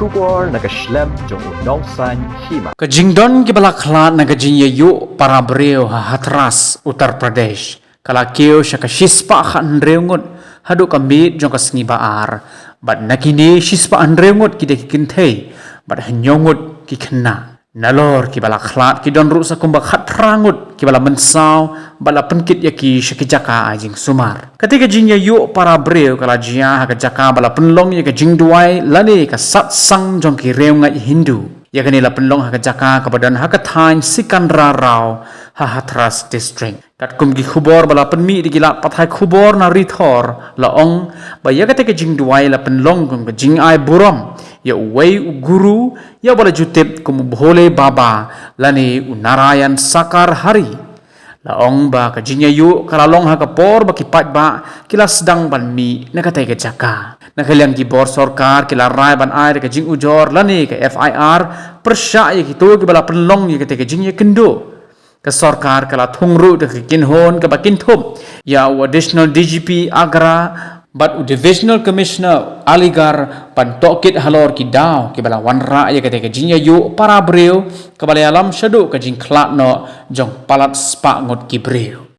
kubor nagaslem jong unong san hima. Kajingdon kibalaklat na kajinyayu para breo hatras Uttar Pradesh. Kalakyo siya kashispa kanreungot hado kamit jong kasngibaar. Bat nakini shispa anreungot kita kikintay. Bat hanyongot kikana. Nalor kibalaklat kidon ru sa kumbak hatrangut kibala mensaw bala penkit yaki syakijaka ajing sumar. Ketika jinyayu para breo kalajia hakajaka bala penlong yaka jingduai lani ka satsang jong kireu ngai Hindu. Ya kanila penlong hakajaka kabadan hakathain Sikandrarao Hathras district. Kat kumgi khubor bala penmi digila pathai khubor na rithor laong baya ketika jingduai la penlong kum ka jingai buram ya uwei guru ya bala jutip kum bhole baba lani unarayan sakar hari laong ba ka jinyayu kalalong hakapor bakipat ba kila sedang banmi nakatai ka jaka nakalian ki bor sarkar kila rai ban ai ka jing ujor lani ka FIR persya ya kitu ki bala penlong ya ketika jingya kendo ke sarkar kala thungru de kinhon ke bakin thum ya additional DGP Agra but divisional commissioner Aligarh pan tokit halor ki daw ki bala wanra ya ketika jinya yu para breu ke bala alam shadu ke jing klat no jong palat spa ngot ki breu